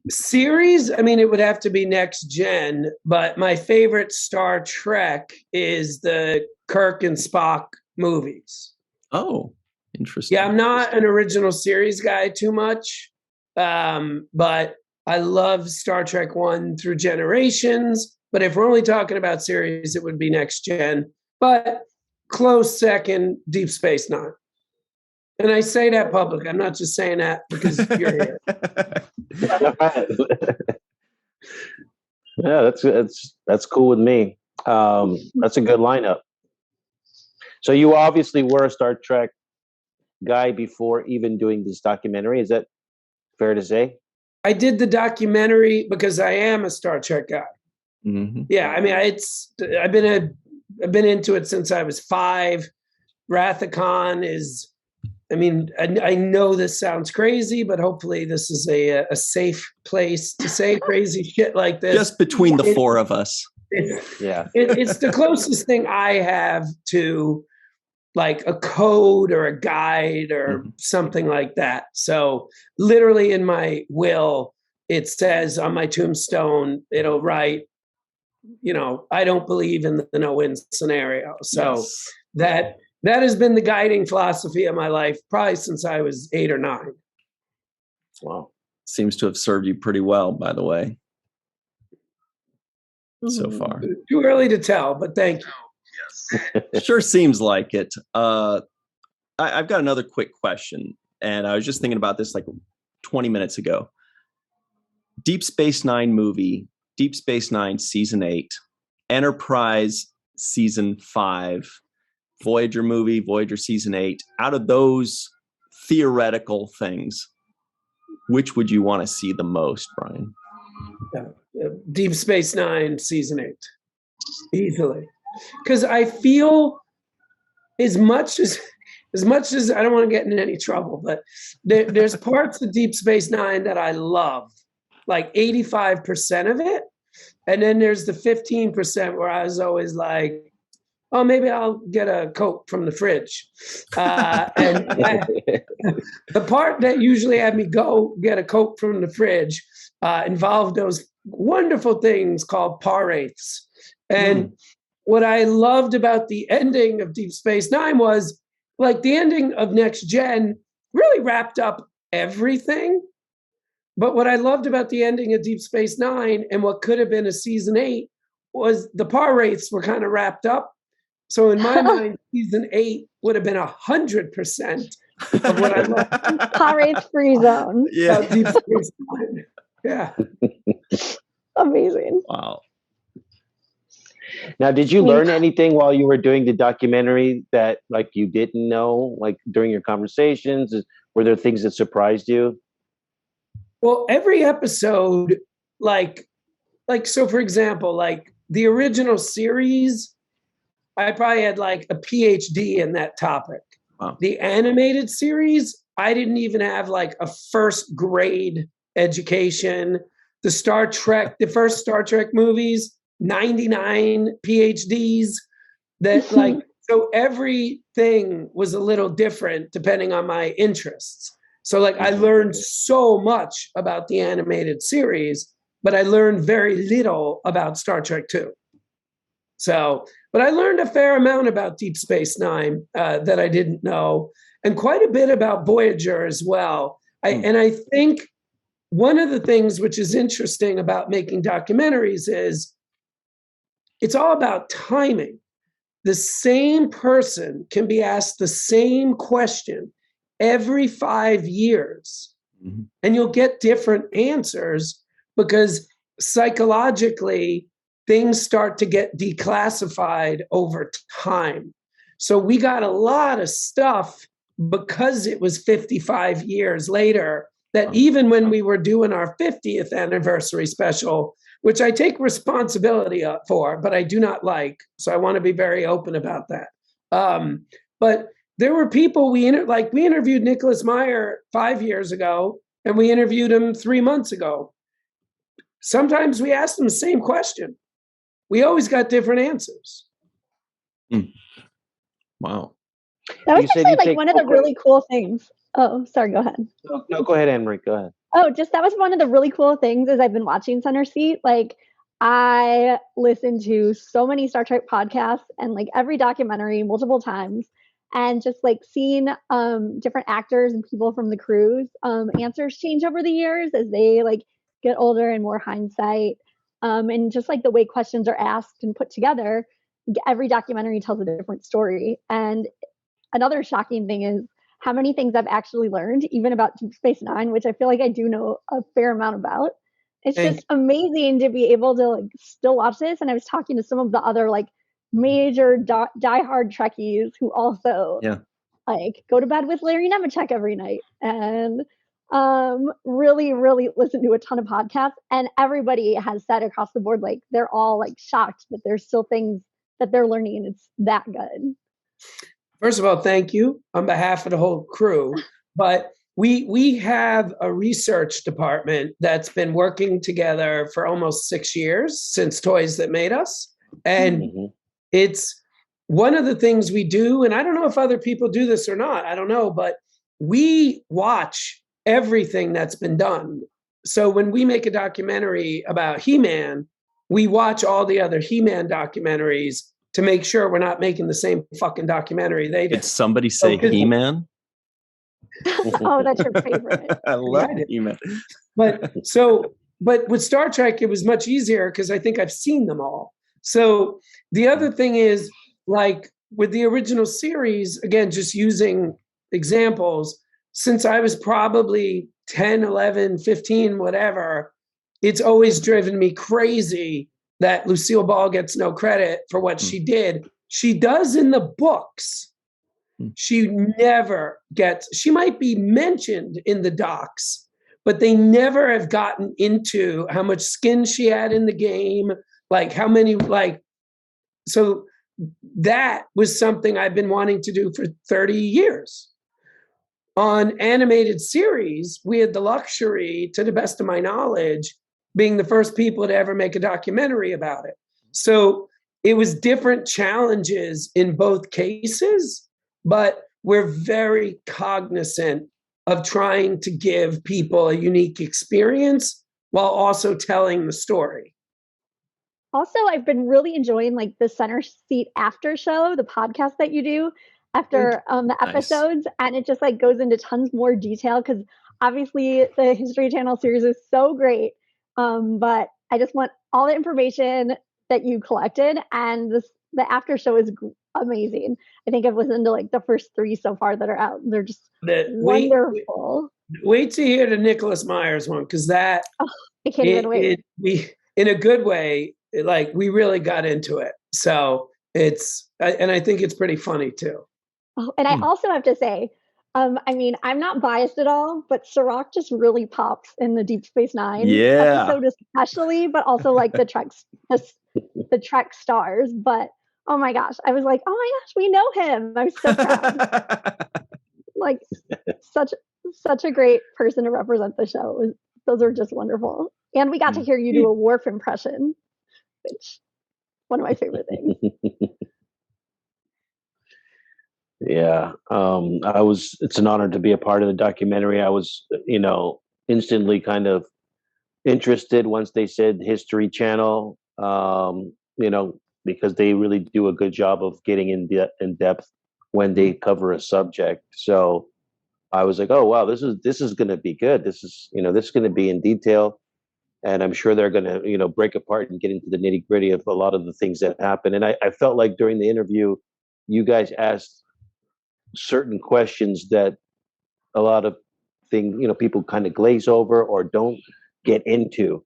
Series, I mean, it would have to be next gen, but my favorite Star Trek is the Kirk and Spock movies. Oh, interesting. Yeah, I'm not an original series guy too much, but I love Star Trek 1 through Generations. But if we're only talking about series, it would be next gen. But close second, Deep Space Nine. And I say that public. I'm not just saying that because you're here. Yeah, that's cool with me. That's a good lineup. So you obviously were a Star Trek guy before even doing this documentary. Is that fair to say? I did the documentary because I am a Star Trek guy. Mm-hmm. Yeah, I mean, I've been into it since I was 5. Wrath-a-Con is, I mean, I know this sounds crazy, but hopefully this is a safe place to say crazy shit like this. Just between the four of us. It's the closest thing I have to like a code or a guide or something like that. So literally in my will, it says on my tombstone, it'll write, I don't believe in the no-win scenario. So that has been the guiding philosophy of my life, probably since I was 8 or 9. Wow. Seems to have served you pretty well, by the way, so far. Too early to tell, but thank you. Sure seems like it. I've got another quick question, and I was just thinking about this like 20 minutes ago. Deep Space Nine movie, Deep Space Nine Season 8, Enterprise Season 5, Voyager movie, Voyager Season 8. Out of those theoretical things, which would you want to see the most, Brian? Deep Space Nine Season 8. Easily. Because I feel as much as I don't want to get in any trouble, but there's parts of Deep Space Nine that I love, like 85% of it. And then there's the 15% where I was always like, oh, maybe I'll get a Coke from the fridge. And the part that usually had me go get a Coke from the fridge involved those wonderful things called par wraiths. And what I loved about the ending of Deep Space Nine was, like, the ending of Next Gen really wrapped up everything. But what I loved about the ending of Deep Space Nine and what could have been a Season 8 was the par wraiths were kind of wrapped up. So in my mind, Season 8 would have been 100% of what I loved. Par wraith free zone. Yeah. Deep Space Nine. Yeah. Amazing. Wow. Now, did you learn anything while you were doing the documentary that, like, you didn't know, like, during your conversations? Were there things that surprised you? Well, every episode, like, so for example, like the original series, I probably had like a PhD in that topic. Wow. The animated series, I didn't even have like a first grade education. The first Star Trek movies, 99 PhDs. That like, so everything was a little different depending on my interests. So like I learned so much about the animated series, but I learned very little about Star Trek 2. So, but I learned a fair amount about Deep Space Nine that I didn't know, and quite a bit about Voyager as well. And I think one of the things which is interesting about making documentaries is it's all about timing. The same person can be asked the same question every 5 years, and you'll get different answers because psychologically things start to get declassified over time. So we got a lot of stuff because it was 55 years later that even when we were doing our 50th anniversary special, which I take responsibility for, but I do not like. So I want to be very open about that. But there were people we interviewed Nicholas Meyer 5 years ago, and we interviewed him 3 months ago. Sometimes we asked him the same question. We always got different answers. Wow. That was actually like one of the really cool things. Oh, sorry, go ahead. No, go ahead, Anne-Marie, go ahead. Oh, just that was one of the really cool things as I've been watching Center Seat. Like, I listen to so many Star Trek podcasts and like every documentary multiple times, and just like seeing different actors and people from the crews answers change over the years as they like get older and more hindsight, and just like the way questions are asked and put together. Every documentary tells a different story, and another shocking thing is how many things I've actually learned, even about Deep Space Nine, which I feel like I do know a fair amount about. It's Thank just amazing to be able to like still watch this. And I was talking to some of the other like major diehard Trekkies who also Yeah. like go to bed with Larry Nemeczek every night and really, really listen to a ton of podcasts. And everybody has said across the board, like they're all like shocked that there's still things that they're learning and it's that good. First of all, thank you on behalf of the whole crew. But we have a research department that's been working together for almost 6 years since Toys That Made Us. And it's one of the things we do, and I don't know if other people do this or not, I don't know, but we watch everything that's been done. So when we make a documentary about He-Man, we watch all the other He-Man documentaries to make sure we're not making the same fucking documentary they did. Did somebody say He-Man? Oh, that's your favorite. I love I did. He-Man. But with Star Trek, it was much easier because I think I've seen them all. So the other thing is, like with the original series, again, just using examples, since I was probably 10, 11, 15, whatever, it's always driven me crazy that Lucille Ball gets no credit for what she did. She does in the books. She never gets, she might be mentioned in the docs, but they never have gotten into how much skin she had in the game, like how many, like, so that was something I've been wanting to do for 30 years. On animated series, we had the luxury, to the best of my knowledge, being the first people to ever make a documentary about it. So it was different challenges in both cases, but we're very cognizant of trying to give people a unique experience while also telling the story. Also, I've been really enjoying like the Center Seat after show, the podcast that you do after the episodes, and it just like goes into tons more detail because obviously the History Channel series is so great, but I just want all the information that you collected, and the after show is amazing. I think I've listened to like the first 3 so far that are out. They're just wonderful. Wait to hear the Nicholas Myers one, because that I can't even wait. We in a good way, like we really got into it. So it's, and I think it's pretty funny too. Oh, and I also have to say, I mean, I'm not biased at all, but Sirach just really pops in the Deep Space Nine episode, especially, but also like the Trek stars. But oh my gosh, I was like, oh my gosh, we know him. I was so proud. Like such a great person to represent the show. Those are just wonderful. And we got to hear you do a Worf impression, which one of my favorite things. Yeah, it's an honor to be a part of the documentary. I was, instantly kind of interested once they said History Channel, because they really do a good job of getting in depth when they cover a subject. So I was like, oh wow, this is going to be good. This is going to be in detail, and I'm sure they're going to break apart and get into the nitty gritty of a lot of the things that happen. And I felt like during the interview, you guys asked certain questions that a lot of people kind of glaze over or don't get into.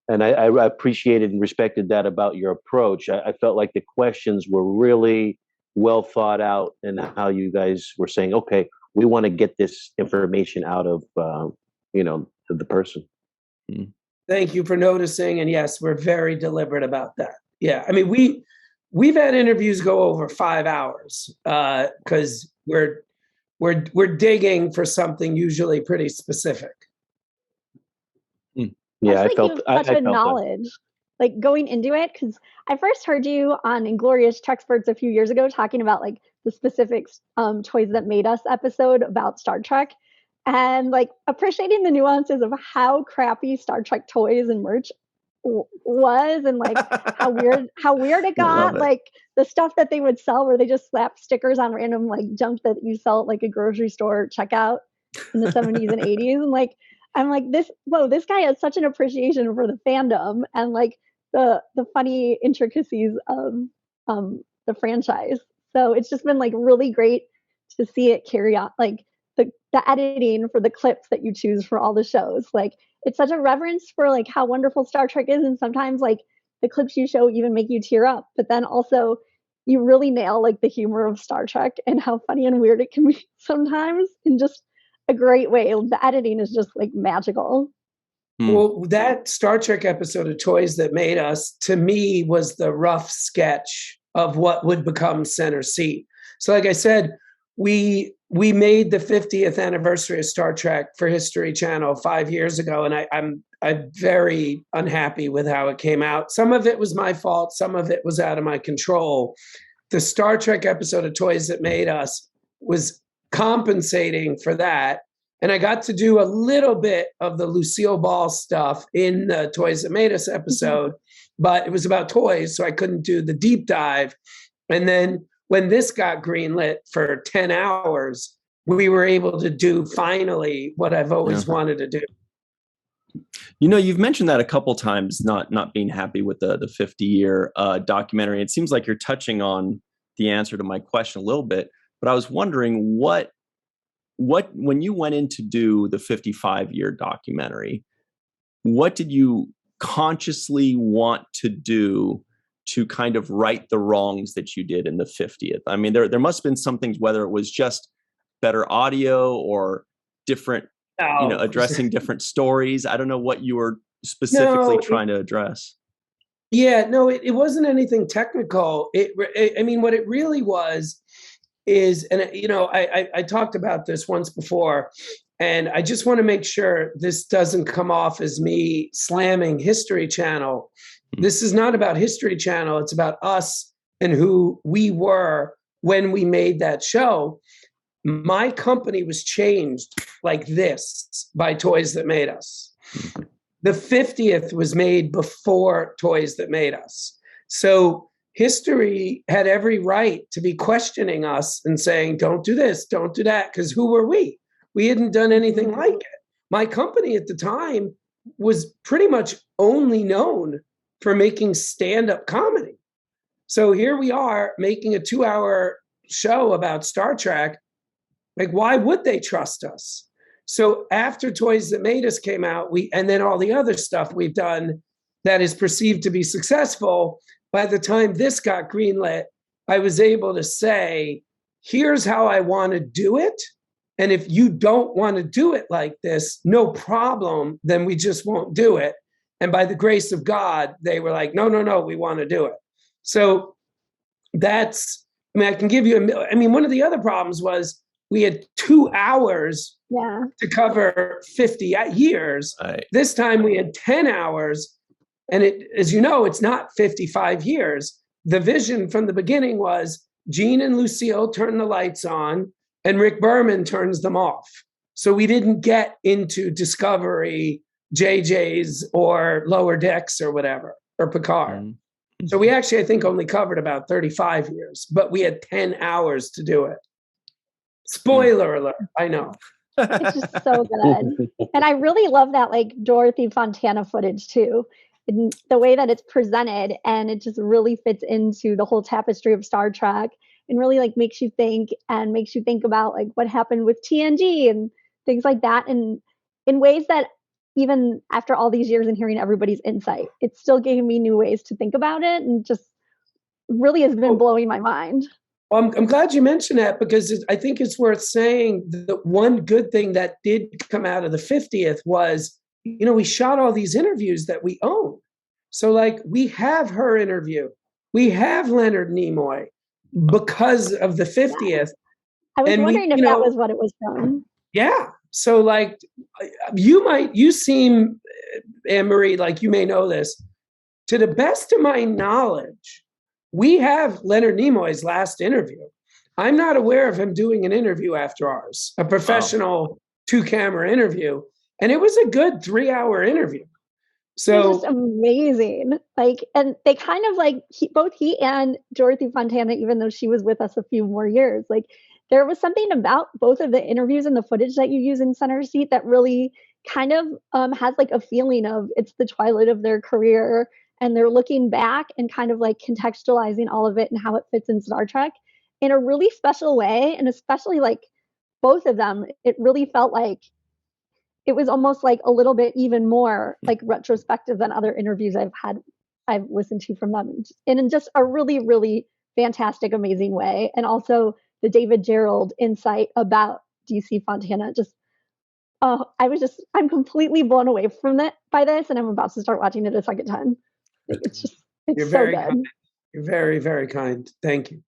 And I appreciated and respected that about your approach. I felt like the questions were really well thought out, and how you guys were saying, okay, we want to get this information out of, the person. Thank you for noticing. And yes, we're very deliberate about that. Yeah. I mean, we've had interviews go over 5 hours because we're digging for something usually pretty specific. Yeah, I felt such a knowledge, like going into it, because I first heard you on Inglorious Trexperts a few years ago talking about like the specific Toys That Made Us episode about Star Trek, and like appreciating the nuances of how crappy Star Trek toys and merch was, and like how weird it got. Like the stuff that they would sell where they just slap stickers on random like junk that you sell at like a grocery store checkout in the 70s and 80s. And like I'm like, this guy has such an appreciation for the fandom and like the funny intricacies of the franchise. So it's just been like really great to see it carry on, like the editing for the clips that you choose for all the shows. Like it's such a reverence for like how wonderful Star Trek is, and sometimes like the clips you show even make you tear up, but then also you really nail like the humor of Star Trek and how funny and weird it can be sometimes in just a great way. The editing is just like magical. Well, that Star Trek episode of Toys That Made Us, to me, was the rough sketch of what would become Center Seat. So like I said, we made the 50th anniversary of Star Trek for History Channel 5 years ago, and I'm very unhappy with how it came out. Some of it was my fault, some of it was out of my control. The Star Trek episode of Toys That Made Us was compensating for that, and I got to do a little bit of the Lucille Ball stuff in the Toys That Made Us episode, but it was about toys, so I couldn't do the deep dive. And then when this got greenlit for 10 hours, we were able to do finally what I've always wanted to do. You know, you've mentioned that a couple times, not being happy with the 50-year documentary. It seems like you're touching on the answer to my question a little bit, but I was wondering what when you went in to do the 55-year documentary, what did you consciously want to do to kind of right the wrongs that you did in the 50th? I mean, there must have been some things, whether it was just better audio or different, addressing different stories. I don't know what you were specifically trying to address. Yeah, no, it wasn't anything technical. I mean, what it really was is, and I talked about this once before, and I just want to make sure this doesn't come off as me slamming History Channel. This is not about History Channel. It's about us and who we were when we made that show. My company was changed like this by Toys That Made Us. The 50th was made before Toys That Made Us. So history had every right to be questioning us and saying, don't do this, don't do that, because who were we? We hadn't done anything like it. My company at the time was pretty much only known for making stand-up comedy. So here we are making a 2-hour show about Star Trek. Like, why would they trust us? So after Toys That Made Us came out, and then all the other stuff we've done that is perceived to be successful, by the time this got greenlit, I was able to say, here's how I want to do it. And if you don't want to do it like this, no problem, then we just won't do it. And by the grace of God, they were like, no, we want to do it. So I can give you, one of the other problems was we had 2 hours to cover 50 years. Right. This time we had 10 hours. And as you know, it's not 55 years. The vision from the beginning was Gene and Lucille turn the lights on and Rick Berman turns them off. So we didn't get into Discovery, JJ's, or Lower Decks or whatever, or Picard. Mm-hmm. So we actually, I think, only covered about 35 years, but we had 10 hours to do it. Spoiler alert, I know. It's just so good. And I really love that like Dorothy Fontana footage too. And the way that it's presented, and it just really fits into the whole tapestry of Star Trek and really like makes you think about like what happened with TNG and things like that. And in ways that even after all these years and hearing everybody's insight, it still gave me new ways to think about it, and just really has been blowing my mind. Well, I'm glad you mentioned that, because I think it's worth saying that one good thing that did come out of the 50th was, we shot all these interviews that we own. So like we have her interview, we have Leonard Nimoy because of the 50th. I was wondering if that was what it was from. Yeah. So like you seem, Anne-Marie, like you may know this. To the best of my knowledge, we have Leonard Nimoy's last interview. I'm not aware of him doing an interview after ours, a professional 2-camera interview, and it was a good 3-hour interview. So just amazing. Like, and they kind of like both he and Dorothy Fontana, even though she was with us a few more years, like there was something about both of the interviews and the footage that you use in Center Seat that really kind of has like a feeling of it's the twilight of their career, and they're looking back and kind of like contextualizing all of it and how it fits in Star Trek in a really special way. And especially like both of them, it really felt like it was almost like a little bit even more like retrospective than other interviews I've listened to from them, and in just a really, really fantastic, amazing way. And also the David Gerald insight about DC Fontana. Just I'm completely blown away from it by this, and I'm about to start watching it a second time. It's you're so very good. kind. You're very, very kind. Thank you.